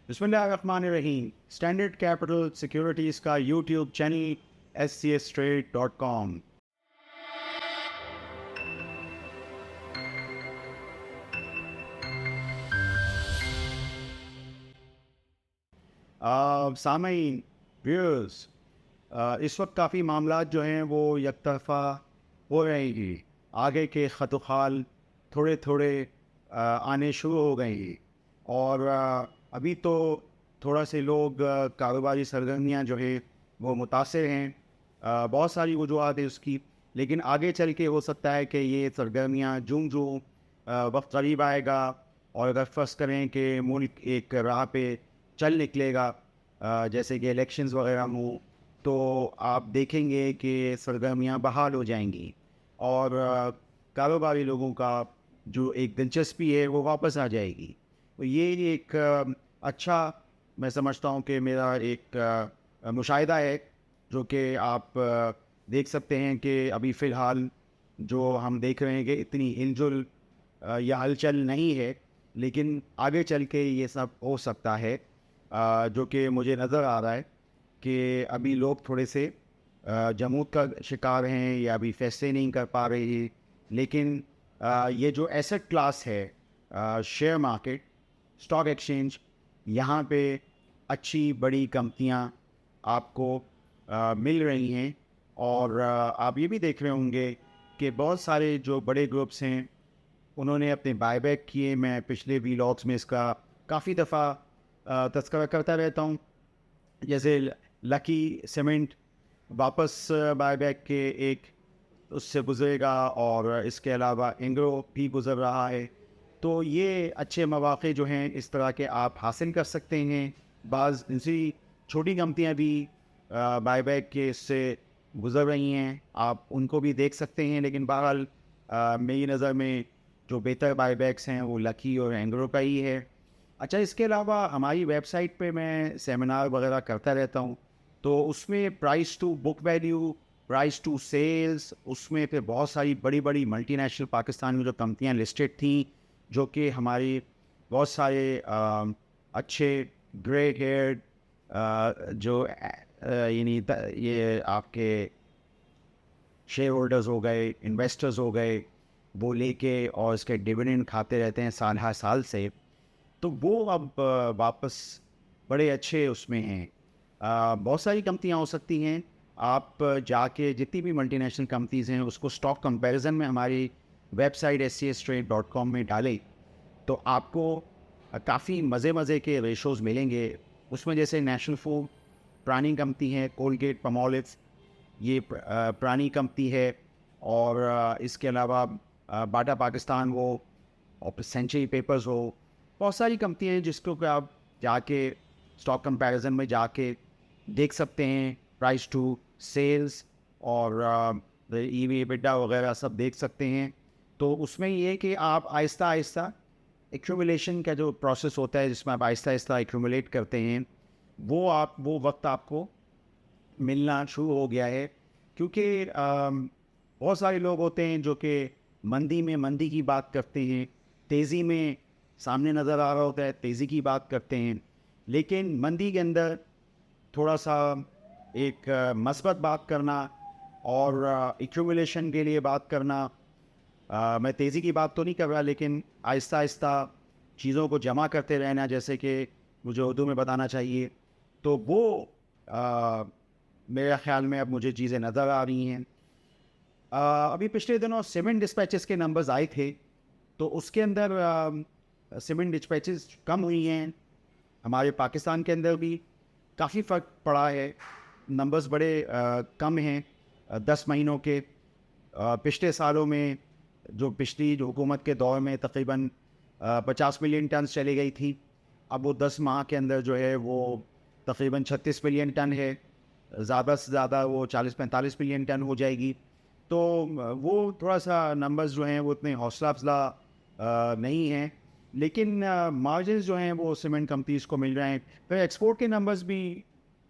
बिस्मिल्लाहिर्रहमानिर्रहीम। Standard capital securities का YouTube channel scstrade.com। सामईन, viewers, इस वक्त काफ़ी मामलात जो हैं वो यकतरफ़ा हो रहे हैं। आगे के ख़त-व-ख़ाल थोड़े थोड़े आने शुरू हो गए हैं और अभी तो थोड़ा से लोग कारोबारी सरगर्मियाँ जो है वो मुतासिर हैं। बहुत सारी वजूहात है उसकी, लेकिन आगे चल के हो सकता है कि ये सरगर्मियाँ जूं वक्त करीब आएगा और अगर फ़र्ज़ करें कि मुल्क एक राह पे चल निकलेगा, जैसे कि इलेक्शंस वगैरह हों, तो आप देखेंगे कि सरगर्मियाँ बहाल हो जाएंगी और कारोबारी लोगों का जो एक दिलचस्पी है वो वापस आ जाएगी। तो ये एक अच्छा, मैं समझता हूँ कि मेरा एक मुशाहिदा है, जो कि आप देख सकते हैं कि अभी फ़िलहाल जो हम देख रहे हैं कि इतनी हिलजुल या हलचल नहीं है, लेकिन आगे चल के ये सब हो सकता है। जो कि मुझे नज़र आ रहा है कि अभी लोग थोड़े से जमूत का शिकार हैं या अभी फैसले नहीं कर पा रहे हैं। लेकिन ये जो एसेट क्लास है, शेयर मार्केट, स्टॉक एक्सचेंज, यहाँ पे अच्छी बड़ी कंपनियाँ आपको मिल रही हैं और आप ये भी देख रहे होंगे कि बहुत सारे जो बड़े ग्रुप्स हैं उन्होंने अपने बायबैक किए। मैं पिछले वीलॉग्स में इसका काफ़ी दफ़ा तज़किरा करता रहता हूँ। जैसे लकी सीमेंट वापस बायबैक के एक उससे गुज़रेगा और इसके अलावा एंग्रो भी गुज़र रहा है। तो ये अच्छे मौक़े जो हैं इस तरह के आप हासिल कर सकते हैं। बाज़ दूसरी छोटी कंपनियाँ भी बायबैक के इससे गुज़र रही हैं, आप उनको भी देख सकते हैं। लेकिन बहरहाल मेरी नज़र में जो बेहतर बायबैक्स हैं वो लकी और एंग्रो का ही है। अच्छा, इसके अलावा हमारी वेबसाइट पे मैं सेमिनार वगैरह करता रहता हूँ, तो उसमें price to book value, price to sales, उसमें फिर बहुत सारी बड़ी-बड़ी मल्टीनेशनल पाकिस्तान में जो कंपनियाँ लिस्टेड थीं, जो कि हमारी बहुत सारे अच्छे ग्रे हेयर्ड जो यानी ये आपके शेयर होल्डर्स हो गए, इन्वेस्टर्स हो गए, वो लेके और इसके डिविडेंड खाते रहते हैं साल हर साल से, तो वो अब वापस बड़े अच्छे उसमें हैं। बहुत सारी कंपनियाँ हो सकती हैं। आप जाके जितनी भी मल्टीनेशनल कंपनीज़ हैं उसको स्टॉक कंपैरिजन में हमारी वेबसाइट scstrade.com में डालें, तो आपको काफ़ी मज़े के रेशोज़ मिलेंगे। उसमें जैसे नेशनल फूड पुरानी कंपनी है, कोलगेट पमोलिव, ये पुरानी कंपनी है। और इसके अलावा बाटा पाकिस्तान हो और फिर सेंचुरी पेपर्स हो, बहुत सारी कंपनियाँ हैं जिसको कि आप जाके स्टॉक कंपैरिजन में जाके देख सकते हैं, प्राइस टू सेल्स और ईवी एबिटा वगैरह सब देख सकते हैं। तो उसमें ये है कि आप आहिस्ता आहिस्ता एक्यूमुलेशन का जो प्रोसेस होता है, जिसमें आप आहिस्ता आहिस्ता एक्यूमुलेट करते हैं, वो वक्त आपको मिलना शुरू हो गया है। क्योंकि बहुत सारे लोग होते हैं जो कि मंदी में मंदी की बात करते हैं, तेज़ी में सामने नज़र आ रहा होता है तेज़ी की बात करते हैं, लेकिन मंदी के अंदर थोड़ा सा एक मस्बत बात करना और एक्यूमुलेशन के लिए बात करना, मैं तेज़ी की बात तो नहीं कर रहा, लेकिन आहिस्ता आहिस्ता चीज़ों को जमा करते रहना, जैसे कि मुझे उर्दू में बताना चाहिए, तो वो अ, मेरे ख़्याल में अब मुझे चीज़ें नज़र आ रही हैं। अभी पिछले दिनों सीमेंट डिस्पैचेस के नंबर्स आए थे, तो उसके अंदर सीमेंट डिस्पैचेस कम हुई हैं। हमारे पाकिस्तान के अंदर भी काफ़ी फ़र्क पड़ा है, नंबर्स बड़े कम हैं 10 महीनों के। पिछले सालों में जो पिछली जो हुकूमत के दौर में तकरीबन 50 मिलियन टन चली गई थी, अब वो 10 माह के अंदर जो है वो तकरीबन 36 मिलियन टन है। ज़्यादा से ज़्यादा वो 40-45 मिलियन टन हो जाएगी। तो वो थोड़ा-सा नंबर्स जो हैं वो इतने हौसला अफ़ज़ा नहीं हैं, लेकिन मार्जिन्स जो हैं वो सीमेंट कंपनीज़ को मिल रहे हैं। फिर एक्सपोर्ट के नंबर्स भी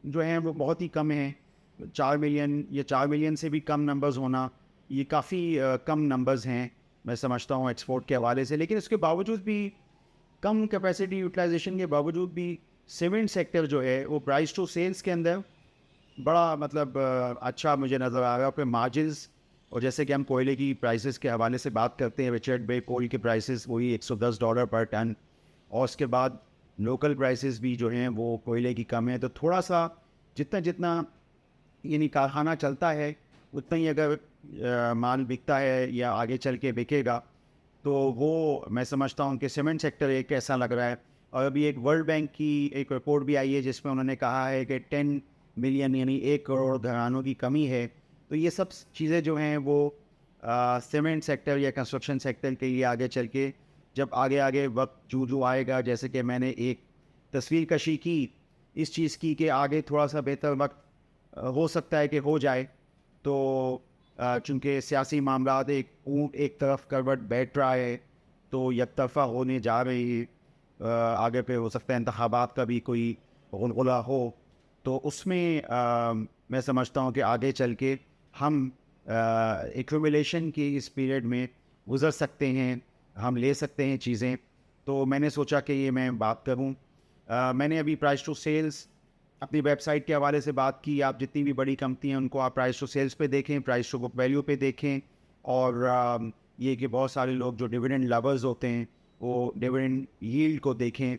जो हैं वो बहुत ही कम हैं। 4 मिलियन या 4 मिलियन से भी कम नंबर्स होना, ये काफ़ी कम नंबर्स हैं, मैं समझता हूँ एक्सपोर्ट के हवाले से। लेकिन इसके बावजूद भी, कम कैपेसिटी यूटिलाइज़ेशन के बावजूद भी सीमेंट सेक्टर जो है वो प्राइस टू सेल्स के अंदर बड़ा मतलब अच्छा मुझे नज़र आ रहा है। फिर मार्जिन्स और जैसे कि हम कोयले की प्राइसेस के हवाले से बात करते हैं, रिचर्ड बे कोल के प्राइसेस वही $110 पर टन, और उसके बाद लोकल प्राइसेस भी जो हैं वो कोयले की कम है। तो थोड़ा सा जितना जितना यानी कारखाना चलता है उतना ही अगर माल बिकता है या आगे चल के बिकेगा, तो वो मैं समझता हूँ कि सीमेंट सेक्टर एक ऐसा लग रहा है। और अभी एक वर्ल्ड बैंक की एक रिपोर्ट भी आई है जिसमें उन्होंने कहा है कि 10 मिलियन यानी 1 करोड़ घरानों की कमी है। तो ये सब चीज़ें जो हैं वो सीमेंट सेक्टर या कंस्ट्रक्शन सेक्टर के लिए आगे चल के जब आगे आगे वक्त जो आएगा, जैसे कि मैंने एक तस्वीर कशी की इस चीज़ की कि आगे थोड़ा सा बेहतर वक्त हो सकता है कि हो जाए। तो चूँकि सियासी मामलात एक ऊँट एक तरफ करवट बैठ रहा है, तो यकतरफ़ा होने जा रही है। आगे पे हो सकता है इंतखाबात का भी कोई गुलगुला हो, तो उसमें मैं समझता हूँ कि आगे चल के हम एक्यूमुलेशन की इस पीरियड में गुज़र सकते हैं, हम ले सकते हैं चीज़ें। तो मैंने सोचा कि ये मैं बात करूँ। मैंने अभी प्राइस टू सेल्स अपनी वेबसाइट के हवाले से बात की। आप जितनी भी बड़ी कंपनी हैं उनको आप प्राइस टू सेल्स पे देखें, प्राइस टू बुक वैल्यू पे देखें, और ये कि बहुत सारे लोग जो डिविडेंड लवर्स होते हैं वो डिविडेंड यील्ड को देखें।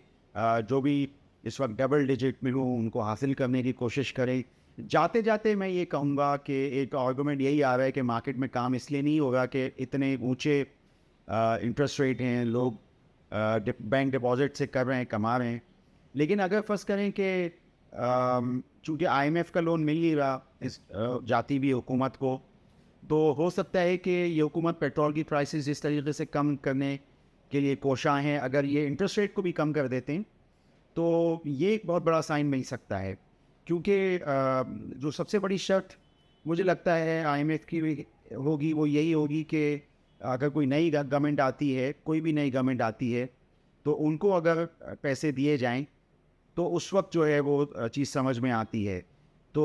जो भी इस वक्त डबल डिजिट में हो उनको हासिल करने की कोशिश करें। जाते जाते मैं ये कहूँगा कि एक आर्गूमेंट यही आ रहा है कि मार्केट में काम इसलिए नहीं होगा कि इतने ऊंचे इंटरेस्ट रेट हैं, लोग बैंक डिपॉजिट से कर रहे हैं, कमा रहे हैं। लेकिन अगर फर्ज करें कि चूँकि IMF का लोन मिल नहीं रहा इस जाती भी हुकूमत को, तो हो सकता है कि ये हुकूमत पेट्रोल की प्राइसेस इस तरीके से कम करने के लिए कोशा हैं। अगर ये इंटरेस्ट रेट को भी कम कर देते हैं तो ये एक बहुत बड़ा साइन मिल सकता है। क्योंकि जो सबसे बड़ी शर्त मुझे लगता है IMF की भी होगी वो यही होगी कि अगर कोई नई गवर्नमेंट आती है, कोई भी नई गवर्नमेंट आती है, तो उनको अगर पैसे दिए जाएं तो उस वक्त जो है वो चीज़ समझ में आती है। तो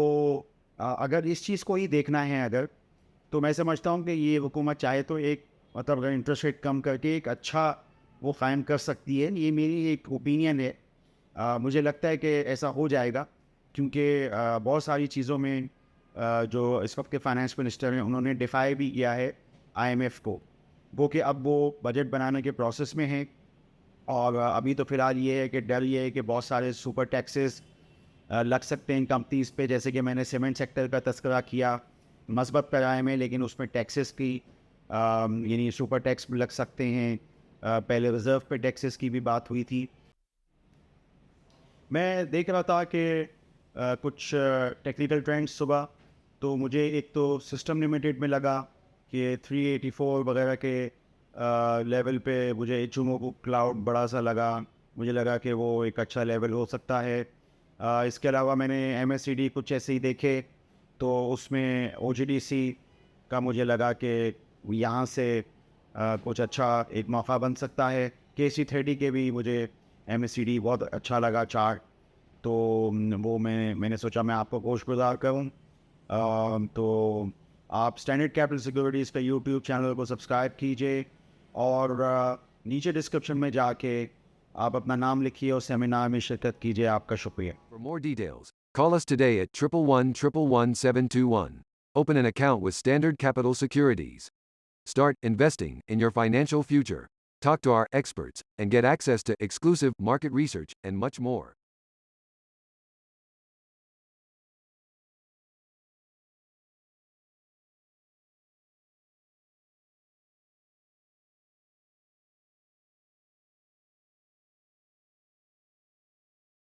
अगर इस चीज़ को ही देखना है अगर, तो मैं समझता हूँ कि ये हुकूमत चाहे तो एक मतलब अगर इंटरेस्ट रेट कम करके एक अच्छा वो क़ायम कर सकती है। ये मेरी एक ओपिनियन है। मुझे लगता है कि ऐसा हो जाएगा, क्योंकि बहुत सारी चीज़ों में जो इस वक्त के फाइनेंस मिनिस्टर हैं उन्होंने डिफाई भी किया है IMF को, वो कि अब वो बजट बनाने के प्रोसेस में हैं। और अभी तो फ़िलहाल ये है कि डर ये है कि बहुत सारे सुपर टैक्सेस लग सकते हैं कंपनीज़ पे, जैसे कि मैंने सीमेंट सेक्टर का तज़किरा किया मस्बत पैराए में, लेकिन उसमें टैक्सेस की यानी सुपर टैक्स लग सकते हैं। पहले रिज़र्व पे टैक्सेस की भी बात हुई थी। मैं देख रहा था कि कुछ टेक्निकल ट्रेंड्स सुबह, तो मुझे एक तो सिस्टम लिमिटेड में लगा कि 384 वगैरह के लेवल पे मुझे इचुमोकू क्लाउड बड़ा सा लगा। मुझे लगा कि वो एक अच्छा लेवल हो सकता है। इसके अलावा मैंने MACD कुछ ऐसे ही देखे, तो उसमें OGDC का मुझे लगा कि यहाँ से कुछ अच्छा एक मौका बन सकता है। KC30 के भी मुझे MACD बहुत अच्छा लगा चार्ट, तो वो मैंने सोचा मैं आपको गोशगुजार करूँ। तो आप स्टैंडर्ड कैपिटल सिक्योरिटीज़ का यूट्यूब चैनल को सब्सक्राइब कीजिए, और नीचे डिस्क्रिप्शन में जाके आप अपना नाम लिखिए और सेमिनार में शिरकत कीजिए। आपका शुक्रिया। For more details, call us today at 111-111-721. Open an account with Standard Capital Securities. Start investing in your financial future. Talk to our experts and get access to exclusive market research and much more.